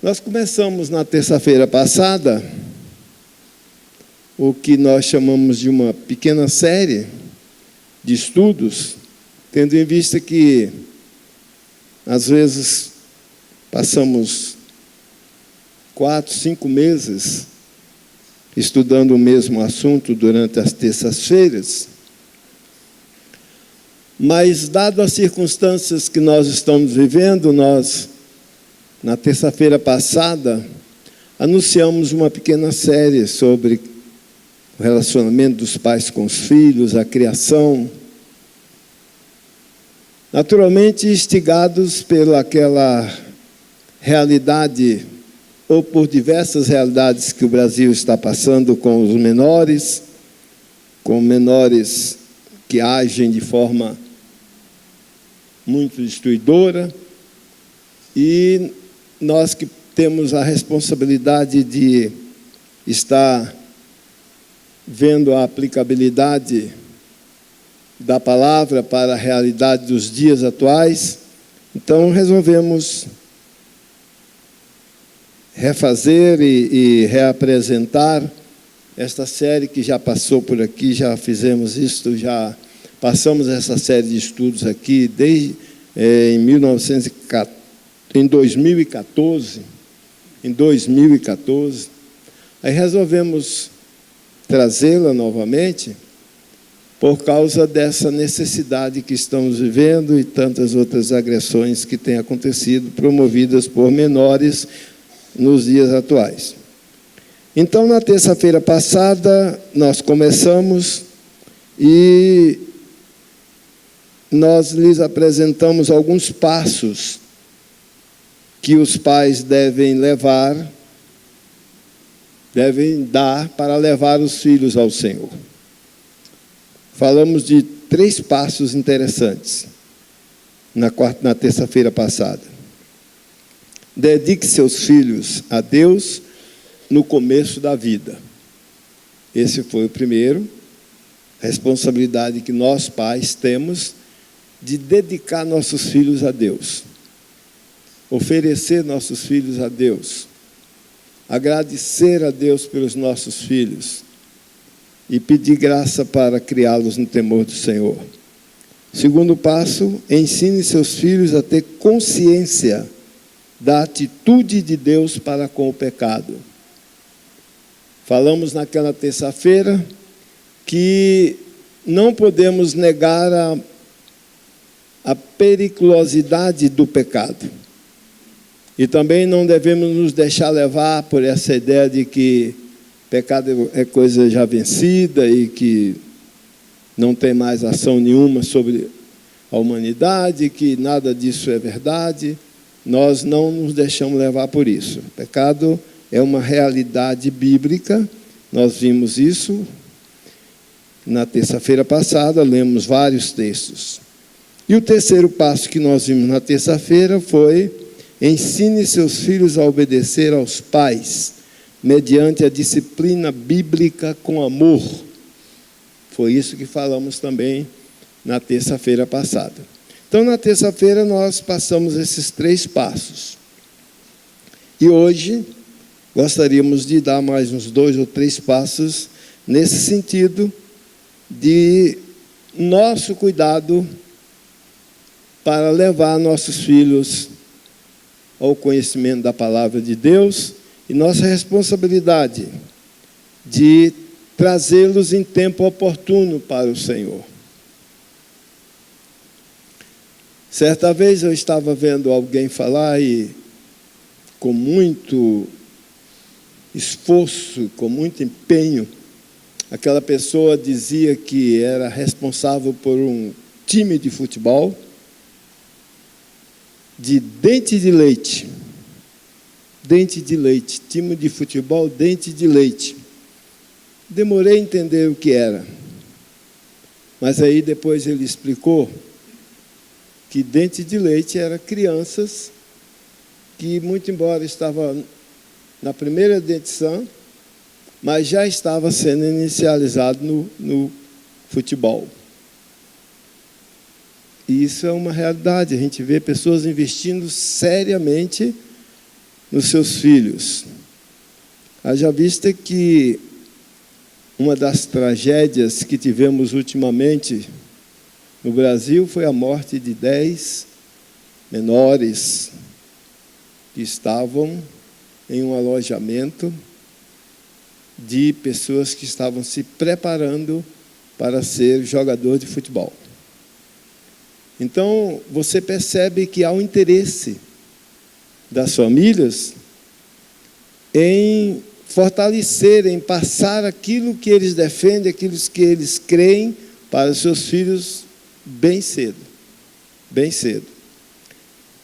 Nós começamos na terça-feira passada o que nós chamamos de uma pequena série de estudos, tendo em vista que, às vezes, passamos 4, 5 meses estudando o mesmo assunto durante as terças-feiras, mas, dado as circunstâncias que nós estamos vivendo, nós, na terça-feira passada, anunciamos uma pequena série sobre o relacionamento dos pais com os filhos, a criação, naturalmente instigados pelaquela realidade, ou por diversas realidades que o Brasil está passando com os menores, com menores que agem de forma muito destruidora, e nós que temos a responsabilidade de estar vendo a aplicabilidade da palavra para a realidade dos dias atuais, então resolvemos refazer e reapresentar esta série que já passou por aqui, já fizemos isso, já passamos essa série de estudos aqui desde em 2014. Aí resolvemos trazê-la novamente por causa dessa necessidade que estamos vivendo e tantas outras agressões que têm acontecido, promovidas por menores nos dias atuais. Então, na terça-feira passada, nós começamos e nós lhes apresentamos alguns passos que os pais devem dar para levar os filhos ao Senhor. Falamos de 3 passos interessantes na terça-feira passada. Dedique seus filhos a Deus no começo da vida. Esse foi o primeiro, a responsabilidade que nós pais temos de dedicar nossos filhos a Deus, oferecer nossos filhos a Deus, agradecer a Deus pelos nossos filhos e pedir graça para criá-los no temor do Senhor. Segundo passo, ensine seus filhos a ter consciência da atitude de Deus para com o pecado. Falamos naquela terça-feira que não podemos negar a periculosidade do pecado. E também não devemos nos deixar levar por essa ideia de que pecado é coisa já vencida e que não tem mais ação nenhuma sobre a humanidade, que nada disso é verdade. Nós não nos deixamos levar por isso. O pecado é uma realidade bíblica. Nós vimos isso na terça-feira passada, lemos vários textos. E o terceiro passo que nós vimos na terça-feira foi: ensine seus filhos a obedecer aos pais, mediante a disciplina bíblica com amor. Foi isso que falamos também na terça-feira passada. Então, na terça-feira, nós passamos esses 3 passos. E hoje, gostaríamos de dar mais uns 2 ou 3 passos nesse sentido de nosso cuidado para levar nossos filhos ao conhecimento da palavra de Deus e nossa responsabilidade de trazê-los em tempo oportuno para o Senhor. Certa vez eu estava vendo alguém falar e, com muito esforço, com muito empenho, aquela pessoa dizia que era responsável por um time de futebol de dente de leite. Dente de leite. Time de futebol, dente de leite. Demorei a entender o que era. Mas aí depois ele explicou que dente de leite era crianças que, muito embora estava na primeira dentição, mas já estava sendo inicializado no futebol. E isso é uma realidade. A gente vê pessoas investindo seriamente nos seus filhos. Haja vista que uma das tragédias que tivemos ultimamente no Brasil foi a morte de 10 menores que estavam em um alojamento de pessoas que estavam se preparando para ser jogador de futebol. Então, você percebe que há um interesse das famílias em fortalecer, em passar aquilo que eles defendem, aquilo que eles creem para os seus filhos bem cedo, bem cedo.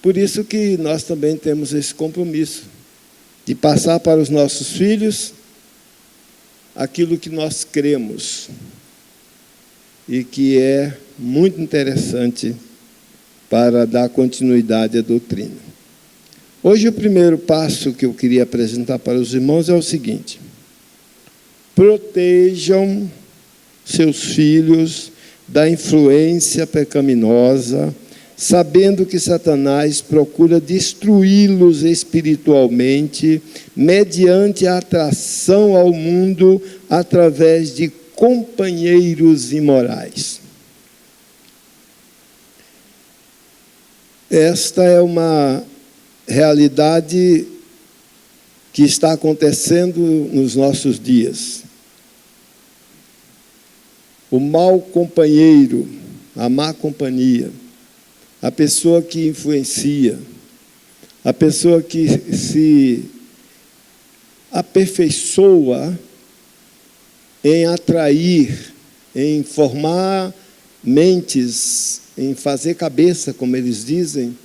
Por isso que nós também temos esse compromisso de passar para os nossos filhos aquilo que nós cremos e que é muito interessante para dar continuidade à doutrina. Hoje, o primeiro passo que eu queria apresentar para os irmãos é o seguinte: protejam seus filhos da influência pecaminosa, sabendo que Satanás procura destruí-los espiritualmente, mediante a atração ao mundo através de companheiros imorais. Esta é uma realidade que está acontecendo nos nossos dias. O mau companheiro, a má companhia, a pessoa que influencia, a pessoa que se aperfeiçoa em atrair, em formar mentes, em fazer cabeça, como eles dizem,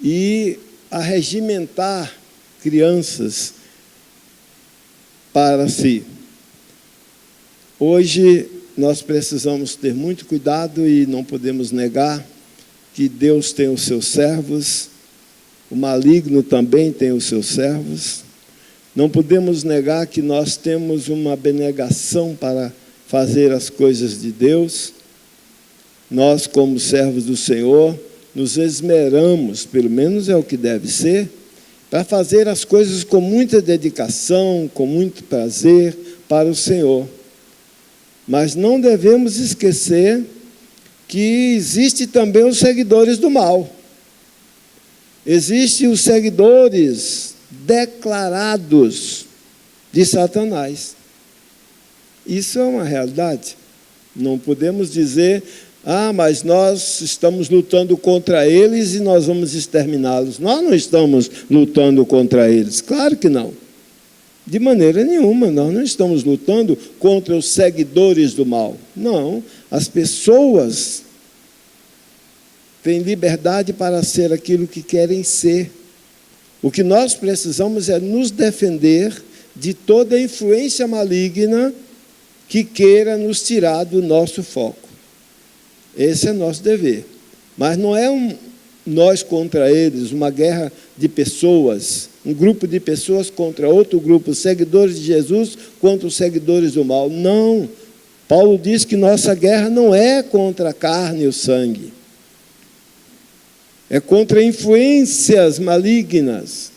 e arregimentar crianças para si. Hoje, nós precisamos ter muito cuidado e não podemos negar que Deus tem os seus servos, o maligno também tem os seus servos. Não podemos negar que nós temos uma abnegação para fazer as coisas de Deus. Nós, como servos do Senhor, nos esmeramos, pelo menos é o que deve ser, para fazer as coisas com muita dedicação, com muito prazer para o Senhor. Mas não devemos esquecer que existe também os seguidores do mal. Existem os seguidores declarados de Satanás. Isso é uma realidade. Não podemos dizer: mas nós estamos lutando contra eles e nós vamos exterminá-los. Nós não estamos lutando contra eles. Claro que não. De maneira nenhuma, nós não estamos lutando contra os seguidores do mal. Não, as pessoas têm liberdade para ser aquilo que querem ser. O que nós precisamos é nos defender de toda a influência maligna que queira nos tirar do nosso foco. Esse é nosso dever. Mas não é nós contra eles, uma guerra de pessoas, um grupo de pessoas contra outro grupo, seguidores de Jesus contra os seguidores do mal. Não. Paulo diz que nossa guerra não é contra a carne e o sangue. É contra influências malignas.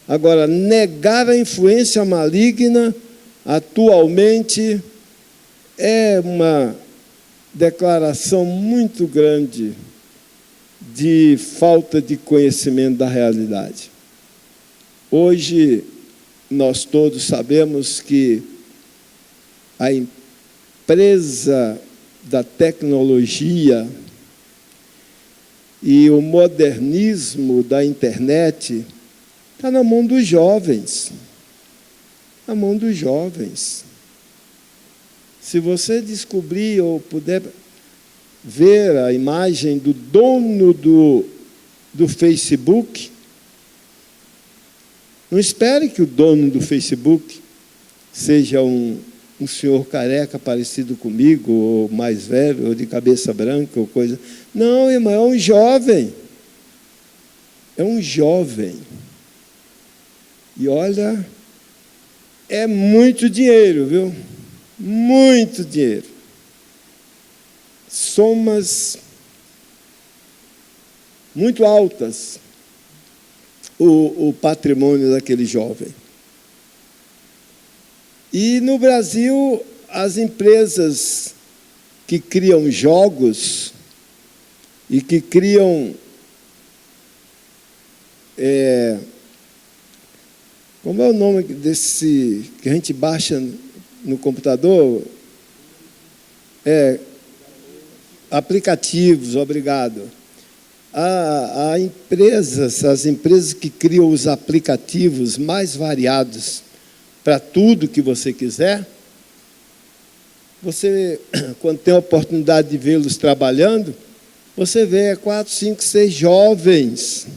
Agora, negar a influência maligna atualmente é uma declaração muito grande de falta de conhecimento da realidade. Hoje, nós todos sabemos que a empresa da tecnologia e o modernismo da internet está na mão dos jovens. Na mão dos jovens. Se você descobrir ou puder ver a imagem do dono do Facebook, não espere que o dono do Facebook seja um senhor careca parecido comigo, ou mais velho, ou de cabeça branca, ou coisa. Não, irmão, é um jovem. É um jovem. E olha, é muito dinheiro, viu? Muito dinheiro. Somas muito altas. o patrimônio daquele jovem. E no Brasil, as empresas que criam jogos e que criam como é o nome desse que a gente baixa no computador? Aplicativos, obrigado. As empresas que criam os aplicativos mais variados para tudo que você quiser, você, quando tem a oportunidade de vê-los trabalhando, você vê 4, 5, 6 jovens,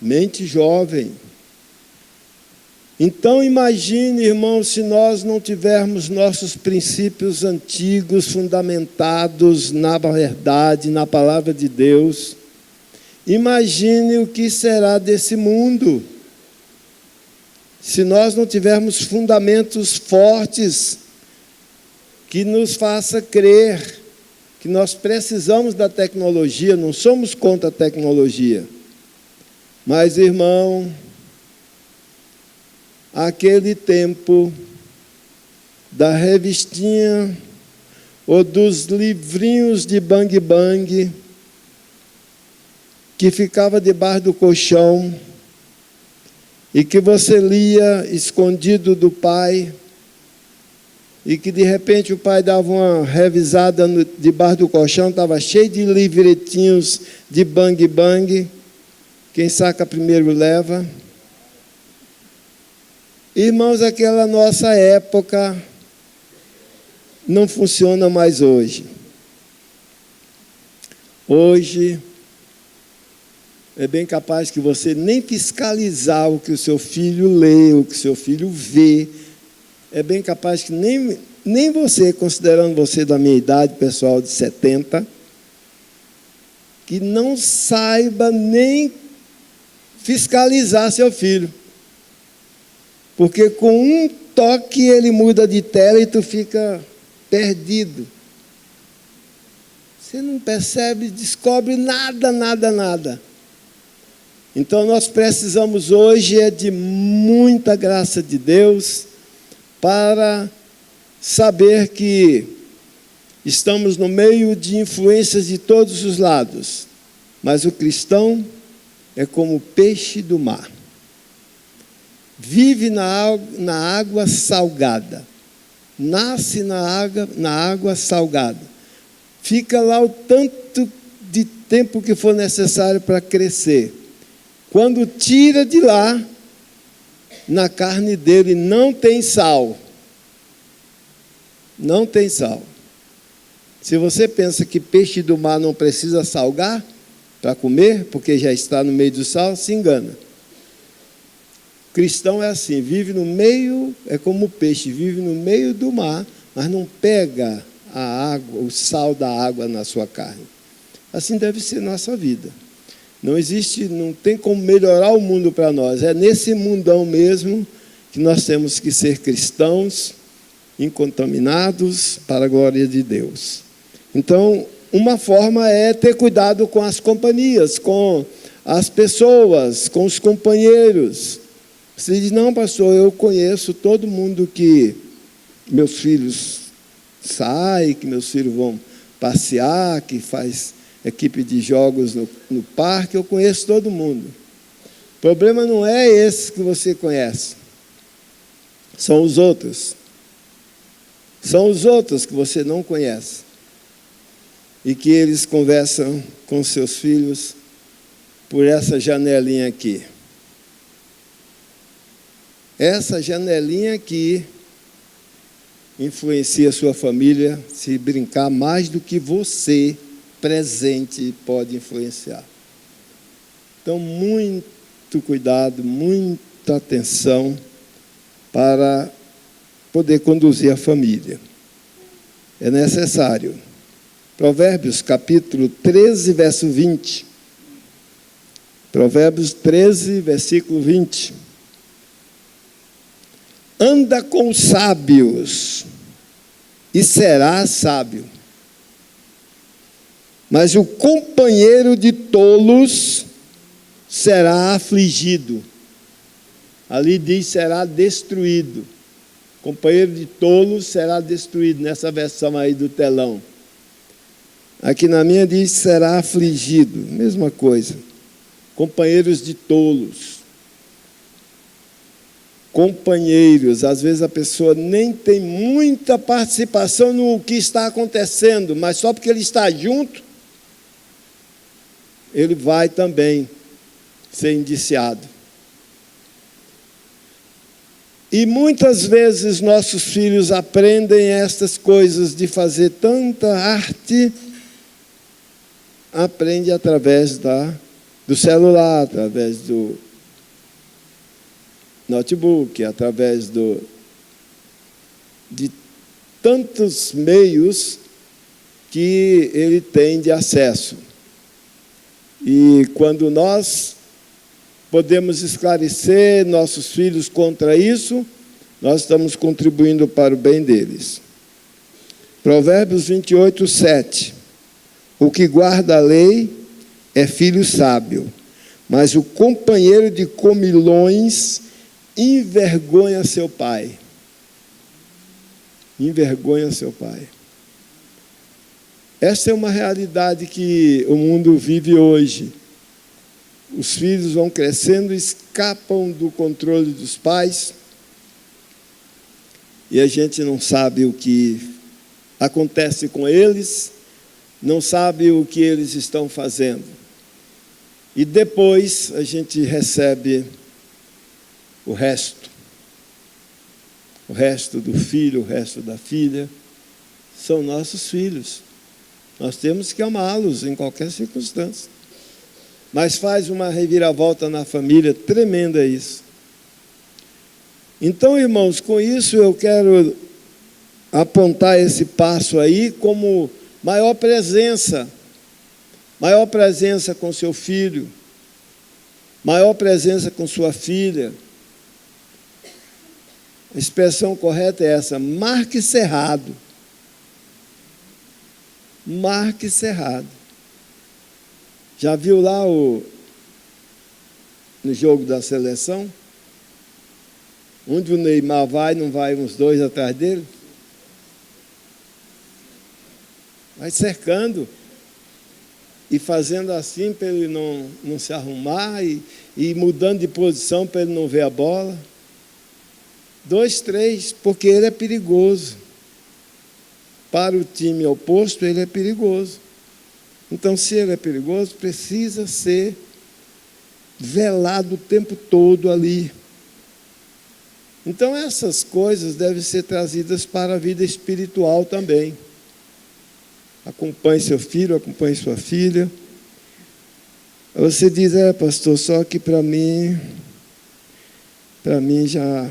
mente jovem. Então, imagine, irmãos, se nós não tivermos nossos princípios antigos fundamentados na verdade, na palavra de Deus. Imagine o que será desse mundo se nós não tivermos fundamentos fortes que nos faça crer que nós precisamos da tecnologia. Não somos contra a tecnologia, mas, irmão, aquele tempo da revistinha ou dos livrinhos de Bang Bang que ficava debaixo do colchão e que você lia escondido do pai e que de repente o pai dava uma revisada debaixo do colchão, estava cheio de livretinhos de Bang Bang, quem saca primeiro leva. Irmãos, aquela nossa época não funciona mais hoje. Hoje, é bem capaz que você nem fiscalizar o que o seu filho lê, o que o seu filho vê. É bem capaz que nem você, considerando você da minha idade, pessoal de 70, que não saiba nem fiscalizar seu filho. Porque com um toque ele muda de tela e tu fica perdido. Você não percebe, descobre nada. Então nós precisamos hoje de muita graça de Deus para saber que estamos no meio de influências de todos os lados. Mas o cristão é como o peixe do mar. Vive na água salgada, nasce na água salgada, fica lá o tanto de tempo que for necessário para crescer. Quando tira de lá, na carne dele não tem sal. Não tem sal. Se você pensa que peixe do mar não precisa salgar para comer, porque já está no meio do sal, se engana. Cristão é assim, vive no meio, é como o peixe, vive no meio do mar, mas não pega a água, o sal da água na sua carne. Assim deve ser nossa vida. Não tem como melhorar o mundo para nós. É nesse mundão mesmo que nós temos que ser cristãos, incontaminados, para a glória de Deus. Então, uma forma é ter cuidado com as companhias, com as pessoas, com os companheiros. Você diz, não, pastor, eu conheço todo mundo que meus filhos saem, que meus filhos vão passear, que faz equipe de jogos no parque, eu conheço todo mundo. O problema não é esse que você conhece, são os outros. São os outros que você não conhece e que eles conversam com seus filhos por essa janelinha aqui. Essa janelinha aqui influencia a sua família, se brincar, mais do que você, presente, pode influenciar. Então, muito cuidado, muita atenção para poder conduzir a família. É necessário. Provérbios, capítulo 13, verso 20. Provérbios 13, versículo 20. Anda com os sábios e serás sábio. Mas o companheiro de tolos será afligido. Ali diz será destruído. Companheiro de tolos será destruído, nessa versão aí do telão. Aqui na minha diz será afligido, mesma coisa. Companheiros de tolos. Companheiros, às vezes a pessoa nem tem muita participação no que está acontecendo, mas só porque ele está junto, ele vai também ser indiciado. E muitas vezes nossos filhos aprendem estas coisas de fazer tanta arte, aprende através do celular, através do notebook, através de tantos meios que ele tem de acesso. E quando nós podemos esclarecer nossos filhos contra isso, nós estamos contribuindo para o bem deles. Provérbios 28, 7. O que guarda a lei é filho sábio, mas o companheiro de comilões envergonha seu pai. Envergonha seu pai. Essa é uma realidade que o mundo vive hoje. Os filhos vão crescendo, escapam do controle dos pais, e a gente não sabe o que acontece com eles, não sabe o que eles estão fazendo. E depois a gente recebe o resto do filho, o resto da filha, são nossos filhos. Nós temos que amá-los em qualquer circunstância. Mas faz uma reviravolta na família tremenda isso. Então, irmãos, com isso eu quero apontar esse passo aí como maior presença com seu filho, maior presença com sua filha. A expressão correta é essa: marque cerrado. Marque cerrado. Já viu lá no jogo da seleção? Onde o Neymar vai, não vai uns dois atrás dele? Vai cercando e fazendo assim para ele não se arrumar e mudando de posição para ele não ver a bola. 2, 3, porque ele é perigoso. Para o time oposto, ele é perigoso. Então, se ele é perigoso, precisa ser velado o tempo todo ali. Então, essas coisas devem ser trazidas para a vida espiritual também. Acompanhe seu filho, acompanhe sua filha. Você diz, pastor, só que para mim já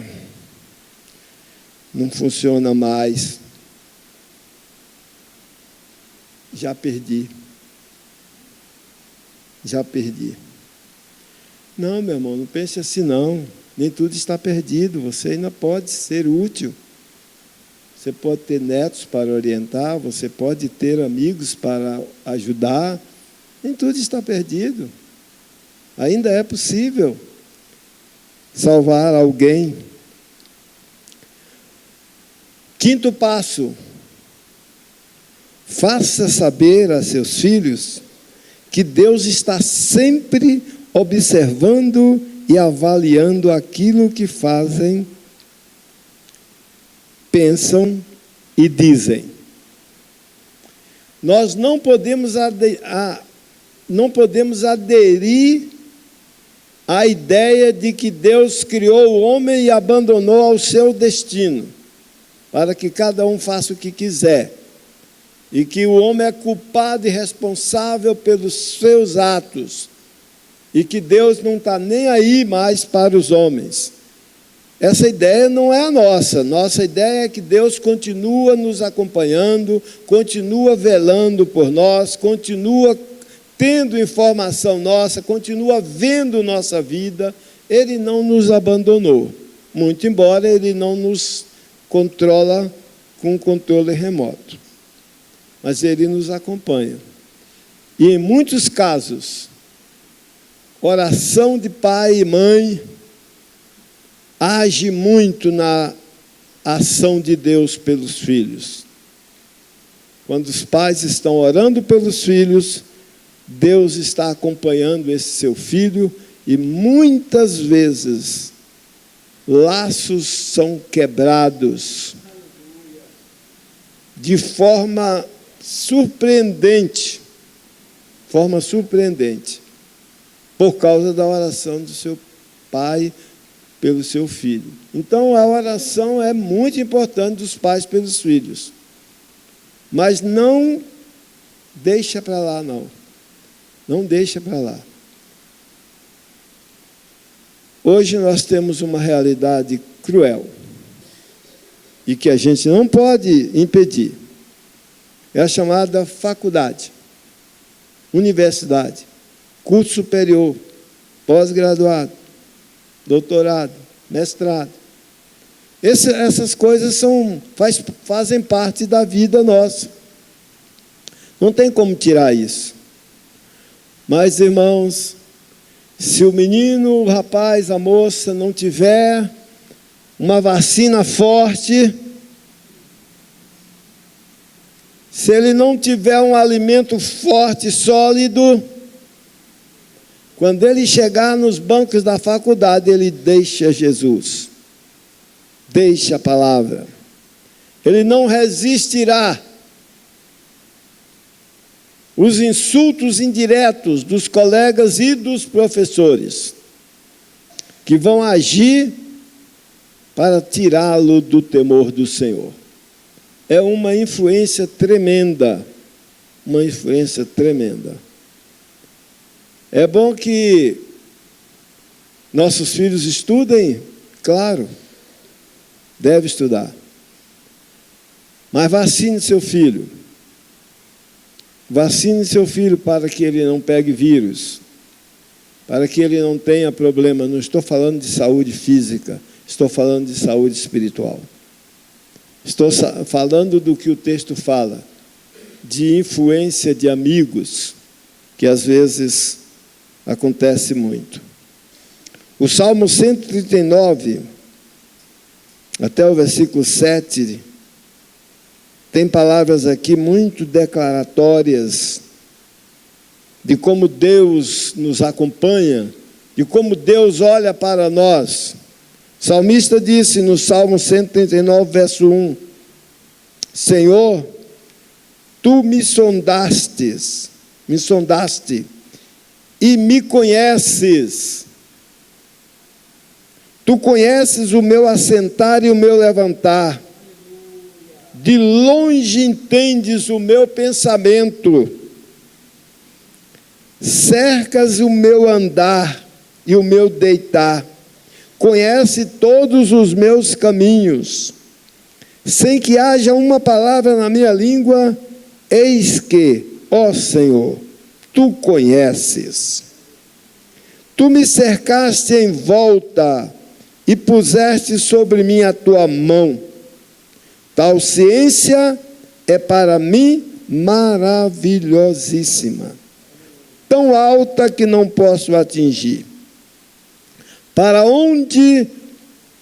não funciona mais. Já perdi. Não, meu irmão, não pense assim não. Nem tudo está perdido, você ainda pode ser útil. Você pode ter netos para orientar, você pode ter amigos para ajudar. Nem tudo está perdido. Ainda é possível salvar alguém. 5º passo. Faça saber a seus filhos que Deus está sempre observando e avaliando aquilo que fazem, pensam e dizem. Nós não podemos aderir à ideia de que Deus criou o homem e abandonou ao seu destino, para que cada um faça o que quiser, e que o homem é culpado e responsável pelos seus atos, e que Deus não está nem aí mais para os homens. Essa ideia não é a nossa. Nossa ideia é que Deus continua nos acompanhando, continua velando por nós, continua tendo informação nossa, continua vendo nossa vida. Ele não nos abandonou, muito embora Ele não nos controla com controle remoto. Mas Ele nos acompanha. E em muitos casos, oração de pai e mãe age muito na ação de Deus pelos filhos. Quando os pais estão orando pelos filhos, Deus está acompanhando esse seu filho e muitas vezes laços são quebrados de forma surpreendente, por causa da oração do seu pai pelo seu filho. Então, a oração é muito importante dos pais pelos filhos. Mas não deixa para lá, não. Não deixa para lá. Hoje nós temos uma realidade cruel e que a gente não pode impedir. É a chamada faculdade, universidade, curso superior, pós-graduado, doutorado, mestrado. Essas coisas fazem parte da vida nossa. Não tem como tirar isso. Mas, irmãos, se o menino, o rapaz, a moça não tiver uma vacina forte, se ele não tiver um alimento forte, sólido, quando ele chegar nos bancos da faculdade, ele deixa Jesus, deixa a palavra. Ele não resistirá os insultos indiretos dos colegas e dos professores, que vão agir para tirá-lo do temor do Senhor. É uma influência tremenda, uma influência tremenda. É bom que nossos filhos estudem, claro, deve estudar. Mas vacine seu filho. Vacine seu filho para que ele não pegue vírus, para que ele não tenha problema. Não estou falando de saúde física, estou falando de saúde espiritual. Estou falando do que o texto fala, de influência de amigos, que às vezes acontece muito. O Salmo 139, até o versículo 7, tem palavras aqui muito declaratórias de como Deus nos acompanha, de como Deus olha para nós. O salmista disse no Salmo 139, verso 1, Senhor, Tu me sondaste e me conheces. Tu conheces o meu assentar e o meu levantar. De longe entendes o meu pensamento. Cercas o meu andar e o meu deitar. Conhece todos os meus caminhos. Sem que haja uma palavra na minha língua, eis que, ó Senhor, Tu conheces. Tu me cercaste em volta e puseste sobre mim a Tua mão. Tal ciência é para mim maravilhosíssima, tão alta que não posso atingir. Para onde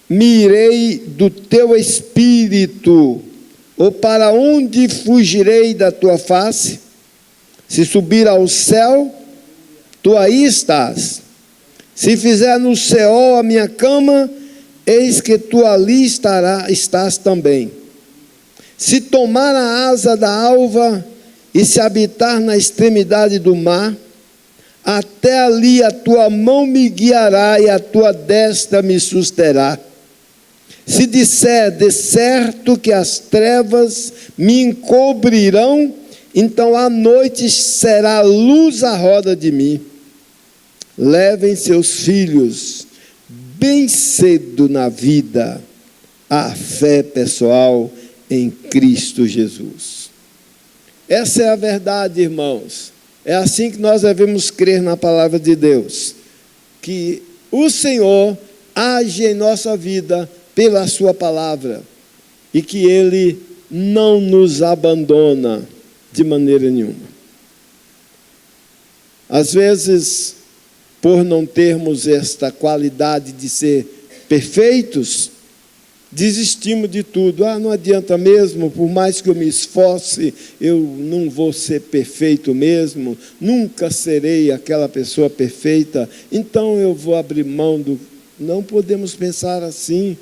me irei do Teu Espírito? Ou para onde fugirei da Tua face? Se subir ao céu, Tu aí estás. Se fizer no Seol a minha cama, eis que Tu ali estás também. Se tomar a asa da alva e se habitar na extremidade do mar, até ali a Tua mão me guiará e a Tua destra me susterá. Se disser de certo que as trevas me encobrirão, então a noite será luz à roda de mim. Levem seus filhos bem cedo na vida à fé pessoal em Cristo Jesus. Essa é a verdade, irmãos. É assim que nós devemos crer na palavra de Deus, que o Senhor age em nossa vida pela sua palavra e que Ele não nos abandona de maneira nenhuma. Às vezes, por não termos esta qualidade de ser perfeitos, desistimos de tudo. Não adianta mesmo, por mais que eu me esforce, eu não vou ser perfeito mesmo, nunca serei aquela pessoa perfeita, então eu vou abrir mão do... Não podemos pensar assim.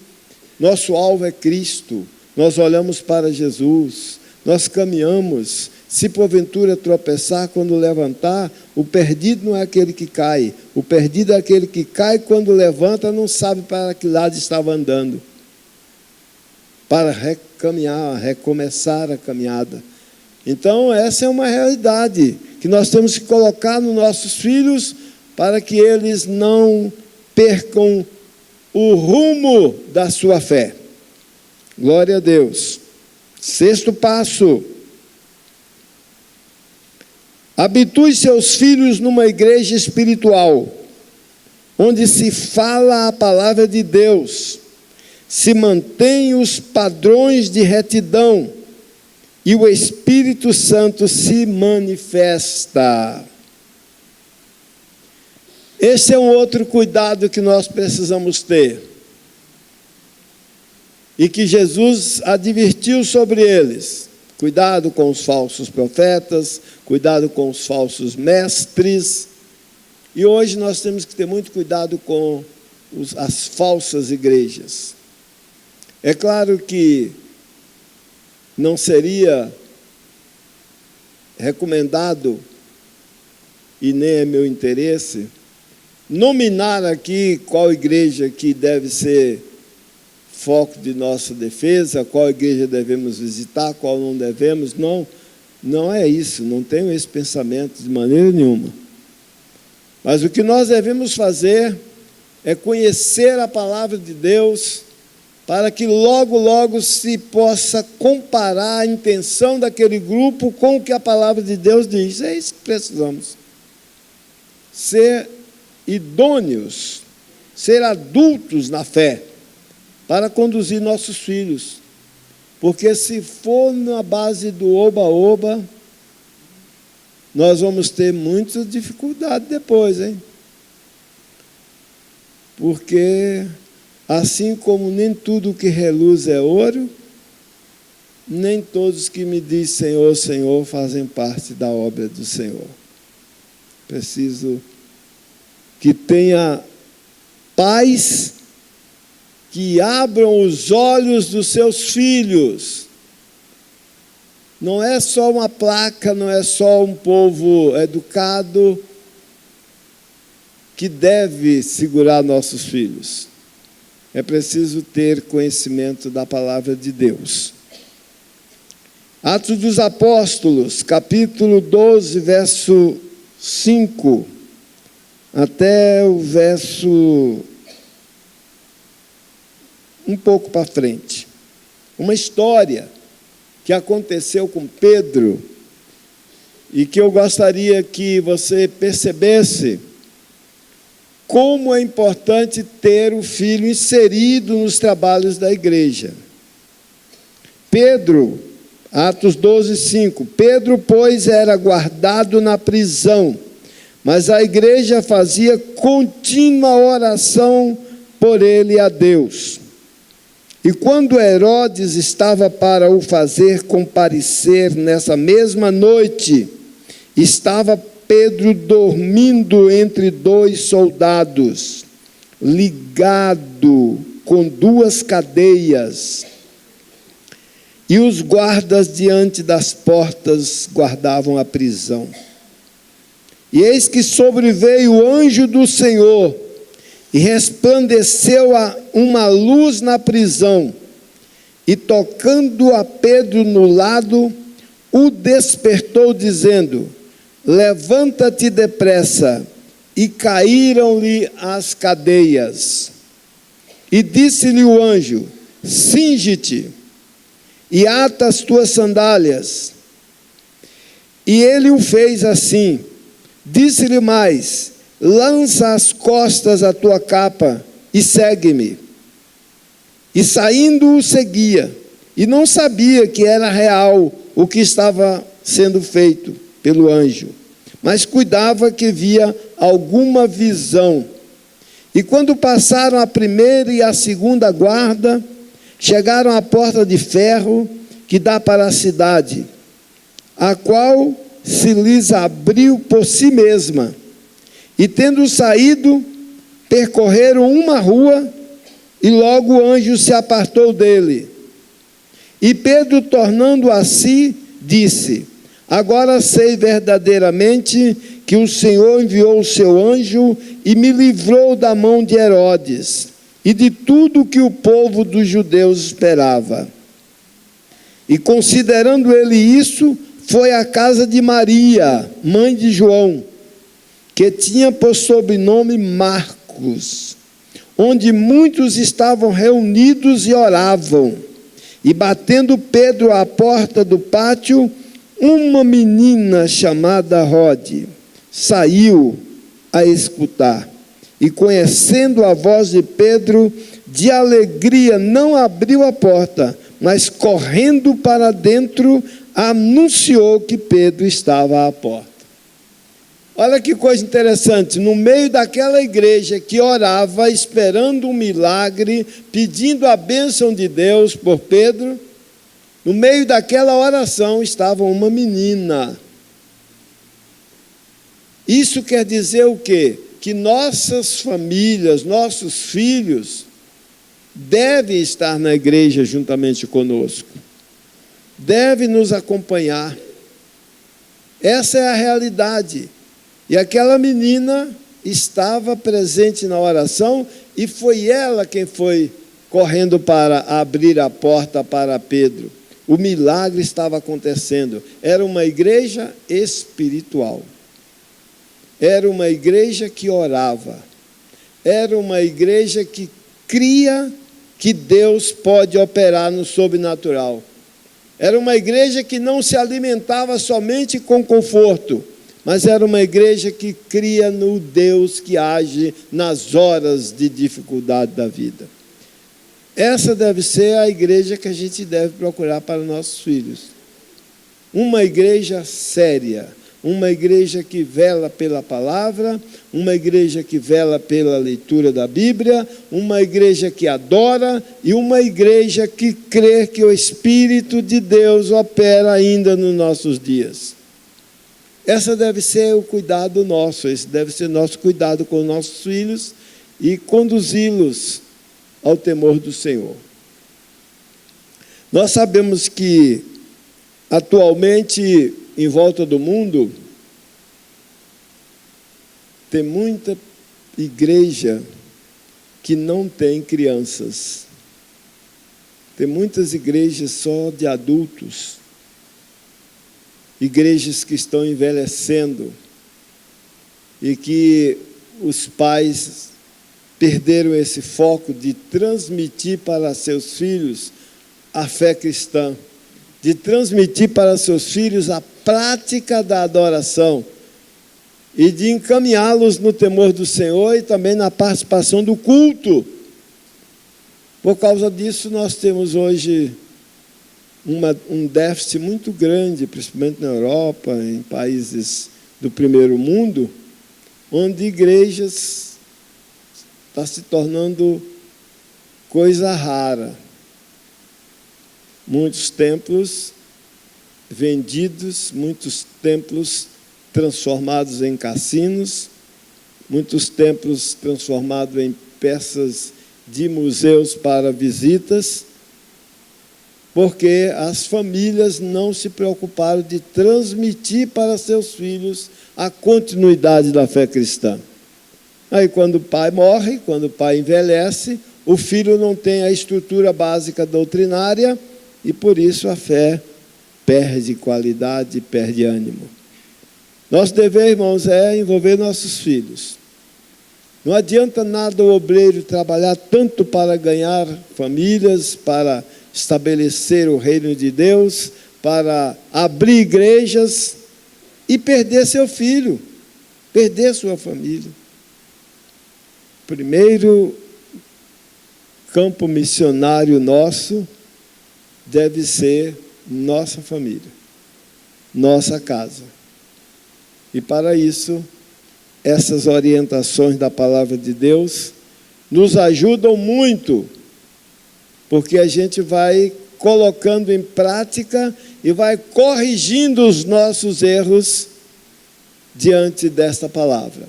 Nosso alvo é Cristo, nós olhamos para Jesus, nós caminhamos. Se porventura tropeçar, quando levantar, o perdido não é aquele que cai, o perdido é aquele que cai quando levanta, não sabe para que lado estava andando, para recaminhar, recomeçar a caminhada. Então, essa é uma realidade que nós temos que colocar nos nossos filhos, para que eles não percam o rumo da sua fé. Glória a Deus. Sexto passo: habitue seus filhos numa igreja espiritual, onde se fala a palavra de Deus, se mantém os padrões de retidão e o Espírito Santo se manifesta. Esse é um outro cuidado que nós precisamos ter, e que Jesus advertiu sobre eles. Cuidado com os falsos profetas, cuidado com os falsos mestres. E hoje nós temos que ter muito cuidado com as falsas igrejas. É claro que não seria recomendado, e nem é meu interesse, nominar aqui qual igreja que deve ser foco de nossa defesa, qual igreja devemos visitar, qual não devemos. Não é isso, não tenho esse pensamento de maneira nenhuma. Mas o que nós devemos fazer é conhecer a palavra de Deus, para que logo, logo se possa comparar a intenção daquele grupo com o que a palavra de Deus diz. É isso que precisamos. Ser idôneos, ser adultos na fé, para conduzir nossos filhos. Porque se for na base do oba-oba, nós vamos ter muita dificuldade depois, hein? Porque, assim como nem tudo que reluz é ouro, nem todos que me dizem Senhor, Senhor, fazem parte da obra do Senhor. Preciso que tenha pais que abram os olhos dos seus filhos. Não é só uma placa, não é só um povo educado que deve segurar nossos filhos. É preciso ter conhecimento da palavra de Deus. Atos dos Apóstolos, capítulo 12, verso 5, até o verso um pouco para frente. Uma história que aconteceu com Pedro e que eu gostaria que você percebesse como é importante ter o filho inserido nos trabalhos da igreja. Pedro, Atos 12, 5. Pedro, pois, era guardado na prisão, mas a igreja fazia contínua oração por ele a Deus. E quando Herodes estava para o fazer comparecer nessa mesma noite, estava Pedro dormindo entre dois soldados, ligado com duas cadeias, e os guardas diante das portas guardavam a prisão. E eis que sobreveio o anjo do Senhor, e resplandeceu uma luz na prisão, e tocando a Pedro no lado, o despertou, dizendo: levanta-te depressa. E caíram-lhe as cadeias. E disse-lhe o anjo: cinge-te, e ata as tuas sandálias. E ele o fez assim. Disse-lhe mais: lança às costas a tua capa e segue-me. E saindo o seguia, e não sabia que era real o que estava sendo feito pelo anjo, mas cuidava que via alguma visão. E quando passaram a primeira e a segunda guarda, chegaram à porta de ferro que dá para a cidade, a qual se lhes abriu por si mesma. E tendo saído, percorreram uma rua, e logo o anjo se apartou dele. E Pedro, tornando a si, disse: agora sei verdadeiramente que o Senhor enviou o seu anjo e me livrou da mão de Herodes e de tudo que o povo dos judeus esperava. E considerando ele isso, foi à casa de Maria, mãe de João, que tinha por sobrenome Marcos, onde muitos estavam reunidos e oravam. E batendo Pedro à porta do pátio, uma menina chamada Rode saiu a escutar. E conhecendo a voz de Pedro, de alegria não abriu a porta, mas correndo para dentro, anunciou que Pedro estava à porta. Olha que coisa interessante, no meio daquela igreja que orava, esperando um milagre, pedindo a bênção de Deus por Pedro, no meio daquela oração estava uma menina. Isso quer dizer o quê? Que nossas famílias, nossos filhos, devem estar na igreja juntamente conosco, devem nos acompanhar. Essa é a realidade. E aquela menina estava presente na oração e foi ela quem foi correndo para abrir a porta para Pedro. O milagre estava acontecendo. Era uma igreja espiritual. Era uma igreja que orava. Era uma igreja que cria que Deus pode operar no sobrenatural. Era uma igreja que não se alimentava somente com conforto, mas era uma igreja que cria no Deus que age nas horas de dificuldade da vida. Essa deve ser a igreja que a gente deve procurar para nossos filhos. Uma igreja séria, uma igreja que vela pela palavra, uma igreja que vela pela leitura da Bíblia, uma igreja que adora e uma igreja que crê que o Espírito de Deus opera ainda nos nossos dias. Essa deve ser o cuidado nosso, esse deve ser nosso cuidado com os nossos filhos e conduzi-los ao temor do Senhor. Nós sabemos que, atualmente, em volta do mundo, tem muita igreja que não tem crianças. Tem muitas igrejas só de adultos. Igrejas que estão envelhecendo e que os pais perderam esse foco de transmitir para seus filhos a fé cristã, de transmitir para seus filhos a prática da adoração e de encaminhá-los no temor do Senhor e também na participação do culto. Por causa disso, nós temos hoje um déficit muito grande, principalmente na Europa, em países do primeiro mundo, onde igrejas está se tornando coisa rara. Muitos templos vendidos, muitos templos transformados em cassinos, muitos templos transformados em peças de museus para visitas, porque as famílias não se preocuparam de transmitir para seus filhos a continuidade da fé cristã. Aí, quando o pai morre, quando o pai envelhece, o filho não tem a estrutura básica doutrinária e, por isso, a fé perde qualidade, perde ânimo. Nosso dever, irmãos, é envolver nossos filhos. Não adianta nada o obreiro trabalhar tanto para ganhar famílias, para estabelecer o reino de Deus, para abrir igrejas e perder seu filho, perder sua família. Primeiro campo missionário nosso deve ser nossa família, nossa casa. E para isso, essas orientações da palavra de Deus nos ajudam muito, porque a gente vai colocando em prática e vai corrigindo os nossos erros diante desta palavra.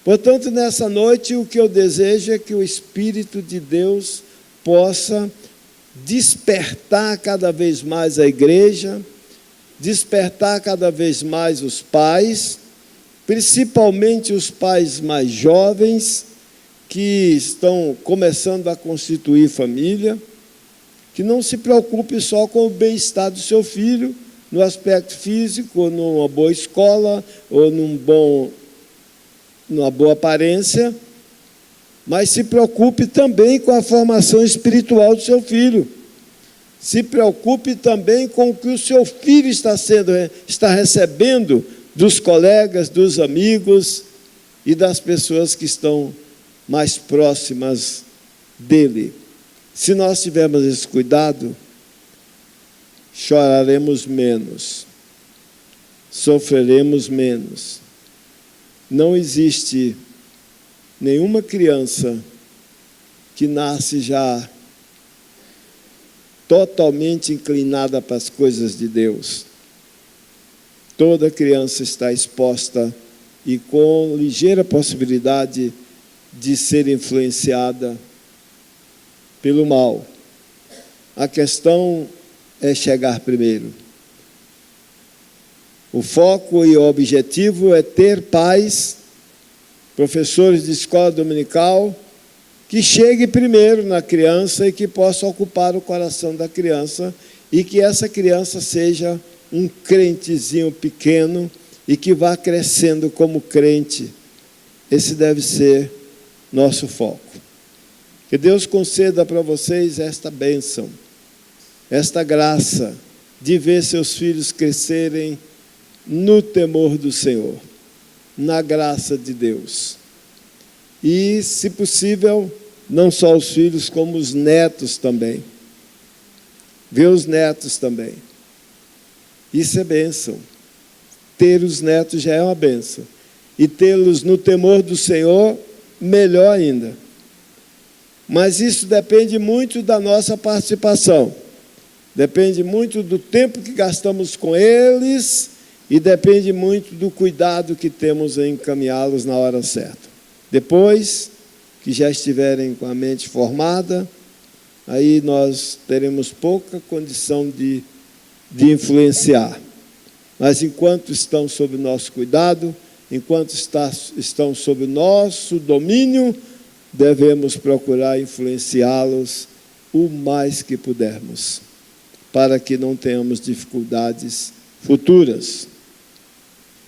Portanto, nessa noite, o que eu desejo é que o Espírito de Deus possa despertar cada vez mais a igreja, despertar cada vez mais os pais, principalmente os pais mais jovens, que estão começando a constituir família, que não se preocupe só com o bem-estar do seu filho, no aspecto físico, ou numa boa escola, ou numa boa aparência, mas se preocupe também com a formação espiritual do seu filho. Se preocupe também com o que o seu filho está recebendo dos colegas, dos amigos e das pessoas que estão mais próximas dele. Se nós tivermos esse cuidado, choraremos menos, sofreremos menos. Não existe nenhuma criança que nasce já totalmente inclinada para as coisas de Deus. Toda criança está exposta e com ligeira possibilidade de ser influenciada pelo mal. A questão é chegar primeiro. O foco e o objetivo é ter pais, professores de escola dominical, que chegue primeiro na criança e que possa ocupar o coração da criança e que essa criança seja um crentezinho pequeno e que vá crescendo como crente. Esse deve ser nosso foco. Que Deus conceda para vocês esta bênção, esta graça de ver seus filhos crescerem no temor do Senhor, na graça de Deus. E, se possível, não só os filhos, como os netos também. Ver os netos também. Isso é bênção. Ter os netos já é uma bênção. E tê-los no temor do Senhor, melhor ainda. Mas isso depende muito da nossa participação. Depende muito do tempo que gastamos com eles e depende muito do cuidado que temos em encaminhá-los na hora certa. Depois que já estiverem com a mente formada, aí nós teremos pouca condição de influenciar. Mas enquanto estão sob nosso cuidado, enquanto estão sob nosso domínio, devemos procurar influenciá-los o mais que pudermos, para que não tenhamos dificuldades futuras.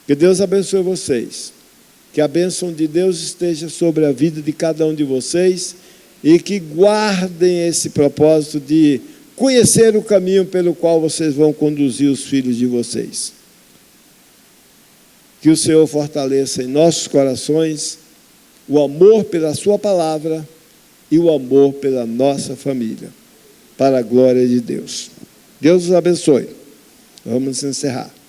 Que Deus abençoe vocês. Que a bênção de Deus esteja sobre a vida de cada um de vocês e que guardem esse propósito de conhecer o caminho pelo qual vocês vão conduzir os filhos de vocês. Que o Senhor fortaleça em nossos corações o amor pela sua palavra e o amor pela nossa família, para a glória de Deus. Deus os abençoe. Vamos encerrar.